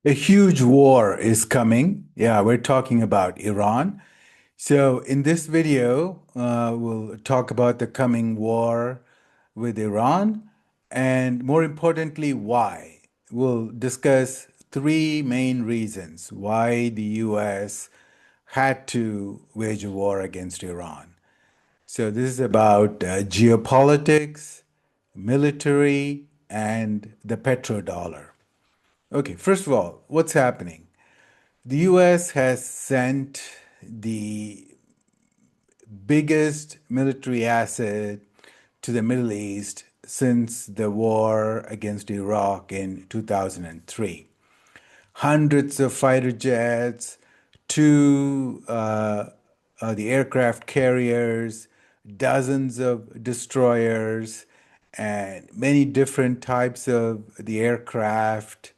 A huge war is coming. Yeah, we're talking about Iran. So, in this video, we'll talk about the coming war with Iran and, more importantly, why. We'll discuss three main reasons why the US had to wage a war against Iran. So, this is about geopolitics, military, and the petrodollar. Okay, first of all, what's happening? The US has sent the biggest military asset to the Middle East since the war against Iraq in 2003. Hundreds of fighter jets, the aircraft carriers, dozens of destroyers, and many different types of the aircraft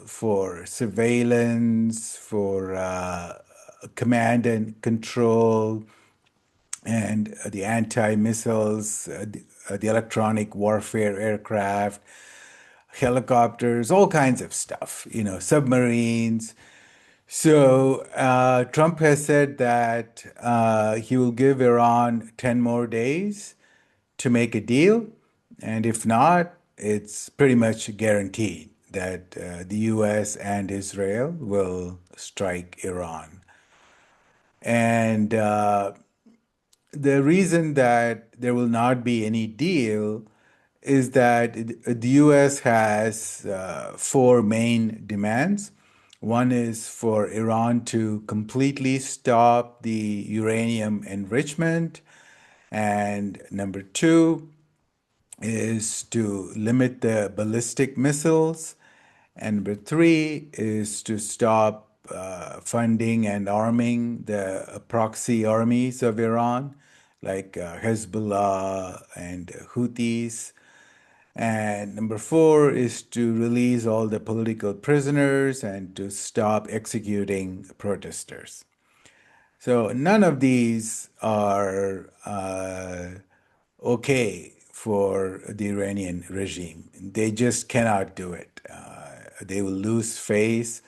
for surveillance, for command and control, and the anti-missiles, the electronic warfare aircraft, helicopters, all kinds of stuff, submarines. So Trump has said that he will give Iran 10 more days to make a deal. And if not, it's pretty much guaranteed that the US and Israel will strike Iran. And the reason that there will not be any deal is that the US has four main demands. One is for Iran to completely stop the uranium enrichment. And number two is to limit the ballistic missiles. And number three is to stop funding and arming the proxy armies of Iran, like Hezbollah and Houthis. And number four is to release all the political prisoners and to stop executing protesters. So none of these are okay for the Iranian regime. They just cannot do it. They will lose face.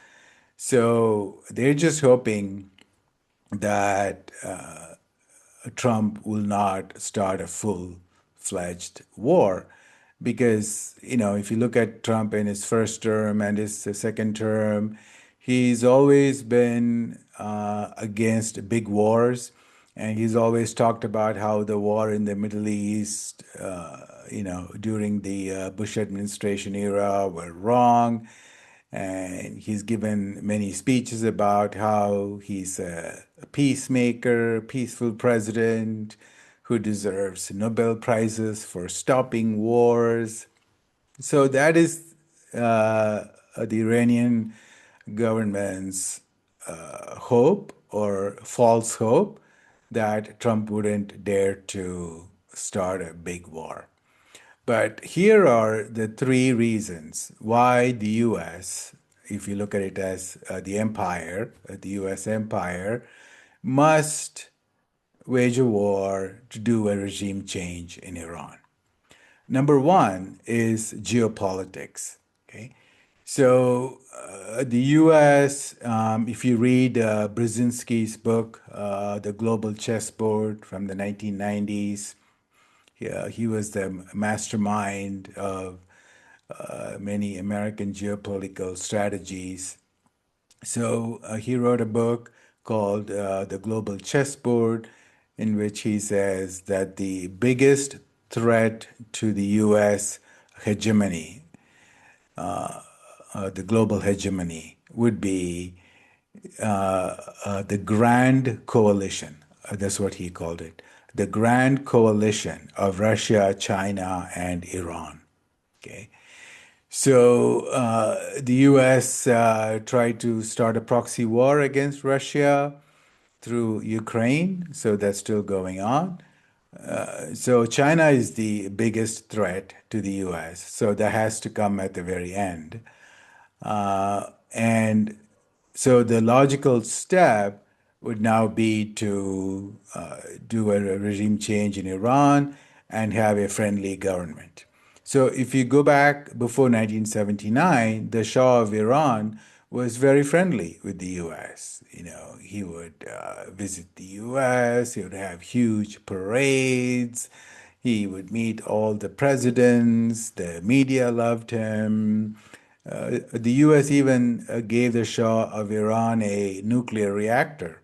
So they're just hoping that Trump will not start a full-fledged war. Because, if you look at Trump in his first term and his second term, he's always been against big wars. And he's always talked about how the war in the Middle East, during the Bush administration era were wrong. And he's given many speeches about how he's a peacemaker, peaceful president who deserves Nobel Prizes for stopping wars. So that is the Iranian government's hope or false hope that Trump wouldn't dare to start a big war. But here are the three reasons why the US, if you look at it as the empire, the US empire, must wage a war to do a regime change in Iran. Number one is geopolitics. Okay, so the U.S. If you read Brzezinski's book, The Global Chessboard from the 1990s, he was the mastermind of many American geopolitical strategies. So he wrote a book called The Global Chessboard, in which he says that the biggest threat to the US hegemony, the global hegemony, would be the Grand Coalition. That's what he called it. The Grand Coalition of Russia, China, and Iran. Okay. So the US tried to start a proxy war against Russia through Ukraine, so that's still going on. So China is the biggest threat to the US, so that has to come at the very end. And so the logical step would now be to do a regime change in Iran and have a friendly government. So if you go back before 1979, the Shah of Iran was very friendly with the U.S. You know, he would visit the U.S., he would have huge parades, he would meet all the presidents, the media loved him. The U.S. even gave the Shah of Iran a nuclear reactor,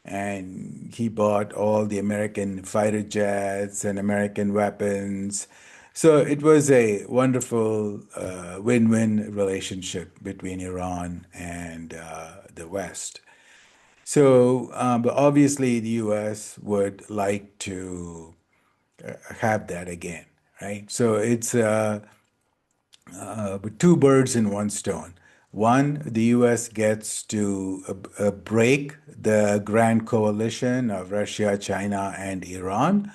and he bought all the American fighter jets and American weapons. So it was a wonderful win-win relationship between Iran and the West. So, but obviously, the U.S. would like to have that again, right? So it's two birds in one stone. One, the U.S. gets to break the grand coalition of Russia, China, and Iran.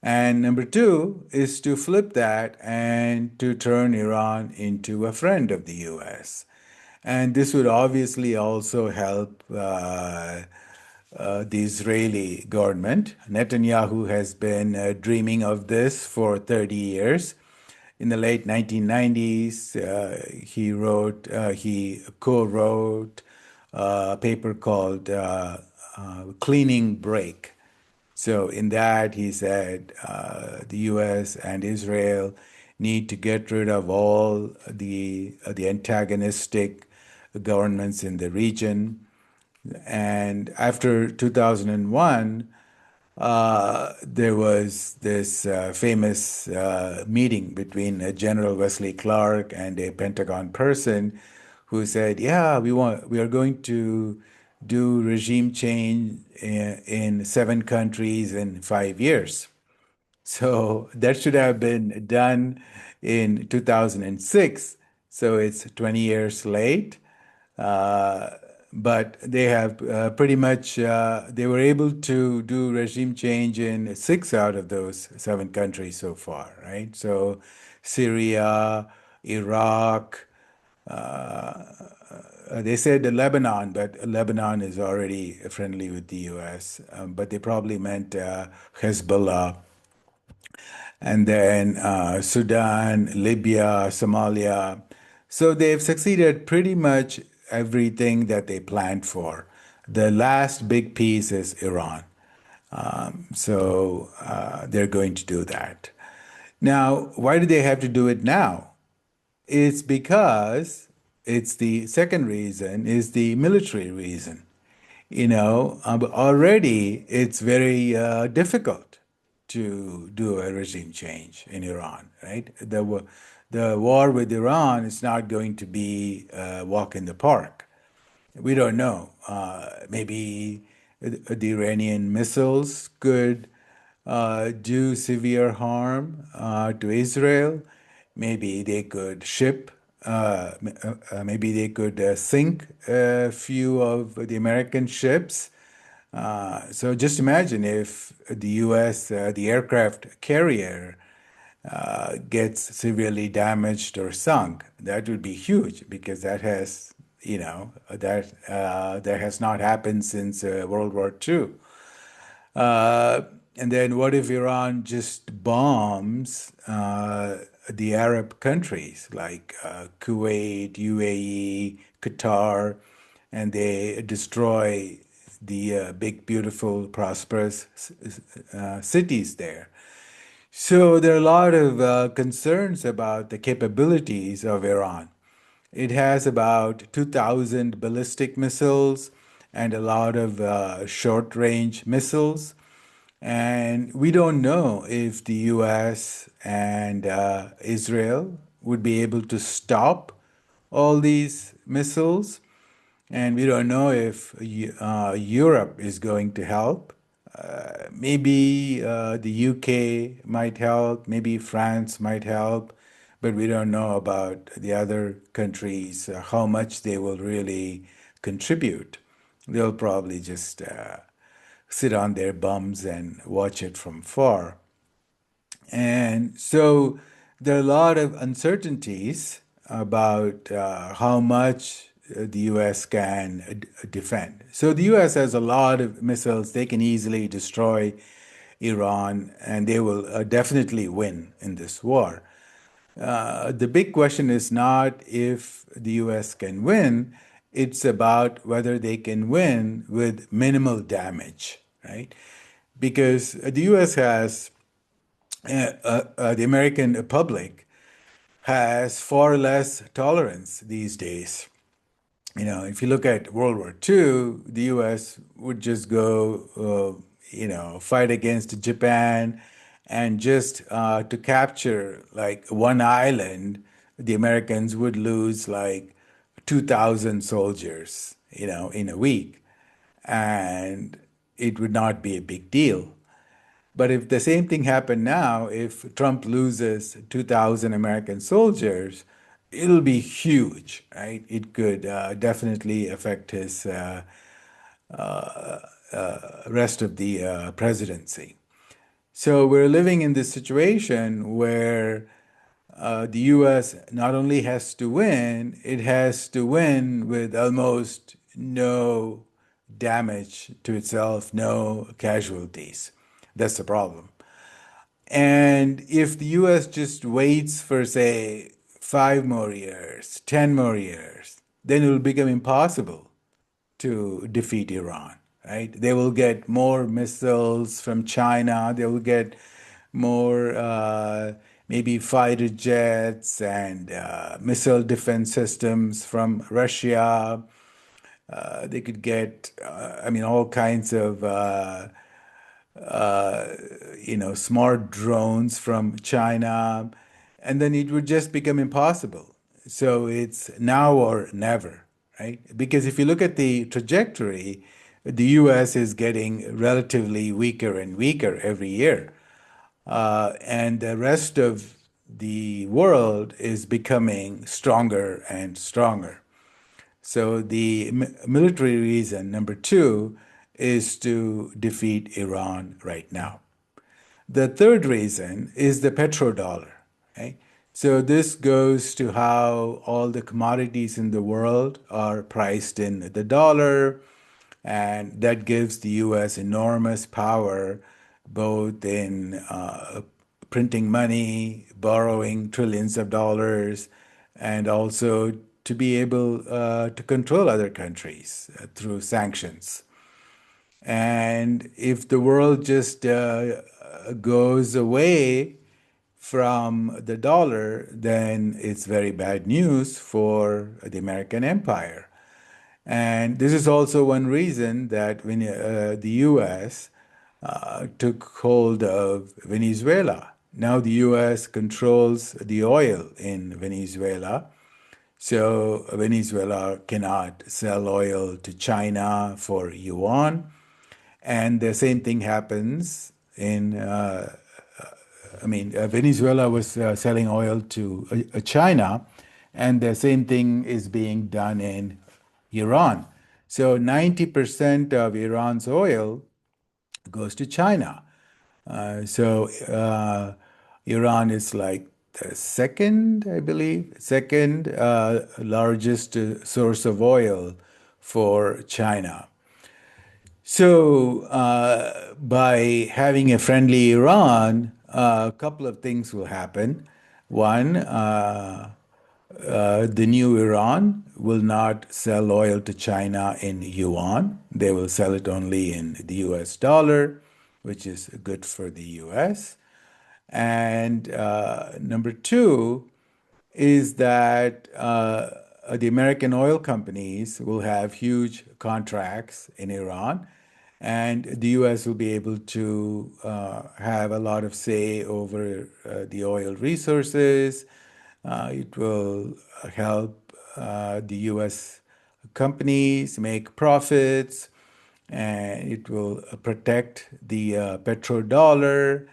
And number two is to flip that and to turn Iran into a friend of the U.S. And this would obviously also help the Israeli government. Netanyahu has been dreaming of this for 30 years. In the late 1990s, he co-wrote a paper called Cleaning Break. So in that, he said the U.S. and Israel need to get rid of all the antagonistic governments in the region. And after 2001, there was this famous meeting between General Wesley Clark and a Pentagon person who said, "Yeah, we are going to do regime change in 7 countries in 5 years." So that should have been done in 2006. So it's 20 years late. Uh, but they have pretty much, they were able to do regime change in 6 out of those 7 countries so far, right? So Syria, Iraq, they said Lebanon, but Lebanon is already friendly with the US. But they probably meant Hezbollah, and then Sudan, Libya, Somalia. So they've succeeded pretty much everything that they planned for. The last big piece is Iran. So they're going to do that. Now, why do they have to do it now? It's because it's the second reason is the military reason. Already it's very difficult to do a regime change in Iran, right? The war with Iran is not going to be a walk in the park. We don't know. Maybe the Iranian missiles could do severe harm to Israel. Maybe they could maybe they could sink a few of the American ships. So just imagine if the U.S., the aircraft carrier, gets severely damaged or sunk. That would be huge because that has not happened since World War II. Uh, and then what if Iran just bombs the Arab countries like Kuwait, UAE, Qatar, and they destroy the big, beautiful, prosperous cities there? So there are a lot of concerns about the capabilities of Iran. It has about 2,000 ballistic missiles and a lot of short-range missiles. And we don't know if the US and Israel would be able to stop all these missiles. And we don't know if Europe is going to help. Maybe the UK might help, maybe France might help, but we don't know about the other countries, how much they will really contribute. They'll probably just sit on their bums and watch it from far. And so there are a lot of uncertainties about how much the US can defend. So the US has a lot of missiles. They can easily destroy Iran, and they will definitely win in this war. The big question is not if the US can win, it's about whether they can win with minimal damage, right? Because the US has, the American public has far less tolerance these days. If you look at World War II, the US would just go, fight against Japan, and just to capture like one island, the Americans would lose like 2,000 soldiers, in a week. And it would not be a big deal. But if the same thing happened now, if Trump loses 2,000 American soldiers, it'll be huge, right? It could definitely affect his rest of the presidency. So we're living in this situation where the US not only has to win, it has to win with almost no damage to itself, no casualties. That's the problem. And if the US just waits for, say, 5 more years, 10 more years, then it will become impossible to defeat Iran, right? They will get more missiles from China. They will get more, maybe fighter jets and missile defense systems from Russia. They could get, all kinds of smart drones from China, and then it would just become impossible. So it's now or never, right? Because if you look at the trajectory, the US is getting relatively weaker and weaker every year. And the rest of the world is becoming stronger and stronger. So the military reason, number two, is to defeat Iran right now. The third reason is the petrodollar. Okay? So this goes to how all the commodities in the world are priced in the dollar, and that gives the US enormous power both in printing money, borrowing trillions of dollars, and also to be able to control other countries through sanctions. And if the world just goes away from the dollar, then it's very bad news for the American empire. And this is also one reason that when the US took hold of Venezuela. Now the US controls the oil in Venezuela. So Venezuela cannot sell oil to China for yuan. And the same thing happens in, Venezuela was selling oil to China, and the same thing is being done in Iran. So 90% of Iran's oil goes to China. So Iran is like the second, I believe, second largest source of oil for China. So, by having a friendly Iran, a couple of things will happen. One, the new Iran will not sell oil to China in yuan. They will sell it only in the US dollar, which is good for the US. And number two is that the American oil companies will have huge contracts in Iran, and the US will be able to have a lot of say over the oil resources. It will help the US companies make profits, and it will protect the petrodollar,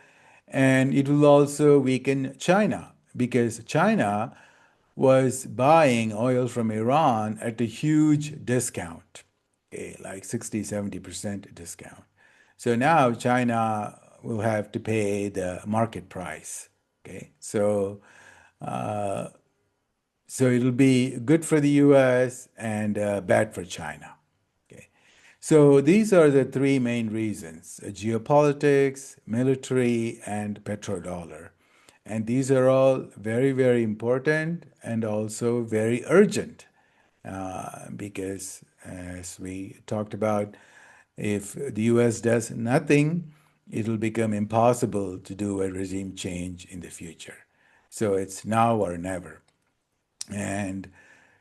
and it will also weaken China because China was buying oil from Iran at a huge discount, okay, like 60, 70% discount. So now China will have to pay the market price. Okay, uh, so it'll be good for the US and bad for China. Okay. So these are the three main reasons: geopolitics, military, and petrodollar. And these are all very, very important and also very urgent because, as we talked about, if the US does nothing, it'll become impossible to do a regime change in the future. So it's now or never. And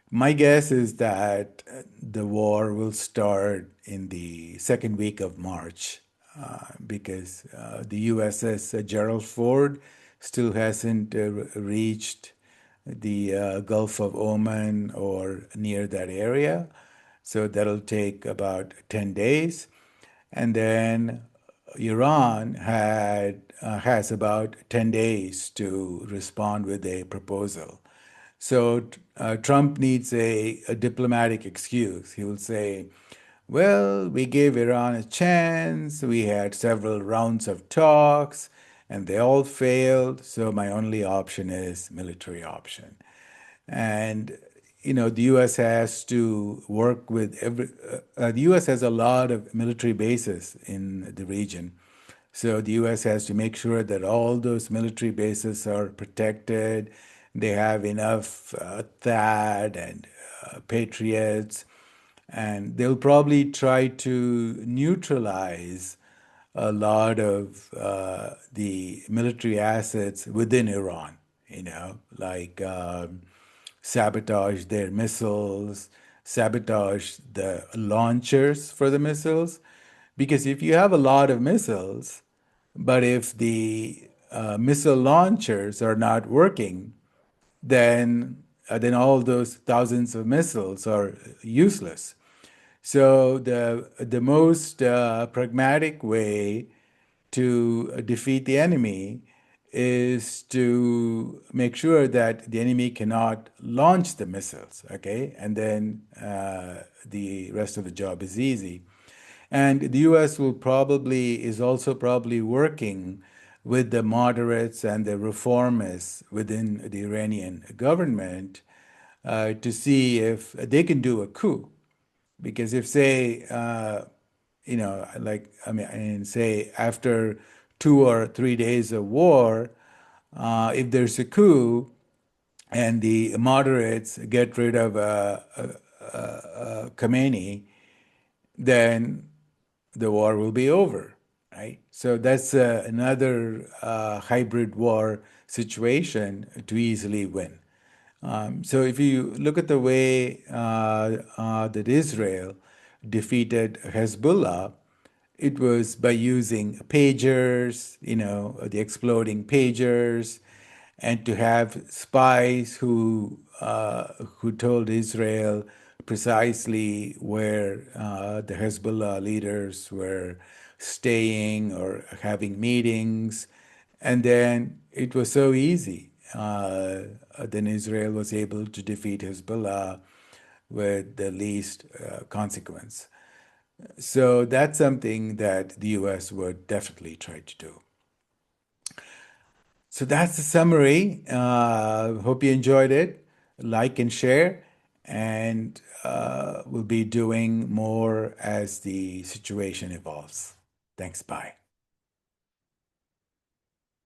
my guess is that the war will start in the second week of March because the USS Gerald Ford still hasn't reached the Gulf of Oman or near that area. So that'll take about 10 days. And then Iran has about 10 days to respond with a proposal. So Trump needs a diplomatic excuse. He will say, well, we gave Iran a chance. We had several rounds of talks and they all failed. So my only option is military option. And the U.S. has to work with the U.S. has a lot of military bases in the region. So the U.S. has to make sure that all those military bases are protected. They have enough THAAD and Patriots, and they'll probably try to neutralize a lot of the military assets within Iran, like sabotage their missiles, sabotage the launchers for the missiles. Because if you have a lot of missiles, but if the missile launchers are not working, then all those thousands of missiles are useless. So the most pragmatic way to defeat the enemy is to make sure that the enemy cannot launch the missiles, okay? And then the rest of the job is easy. And the US is also probably working with the moderates and the reformists within the Iranian government to see if they can do a coup. Because if, say, say after 2 or 3 days of war, if there's a coup and the moderates get rid of Khomeini, then the war will be over, right? So that's another hybrid war situation to easily win. So if you look at the way that Israel defeated Hezbollah, it was by using pagers, the exploding pagers, and to have spies who told Israel precisely where the Hezbollah leaders were staying or having meetings, and then it was so easy. Then Israel was able to defeat Hezbollah with the least consequence. So that's something that the US would definitely try to do. So that's the summary. Hope you enjoyed it. Like and share, and we'll be doing more as the situation evolves. Thanks. Bye.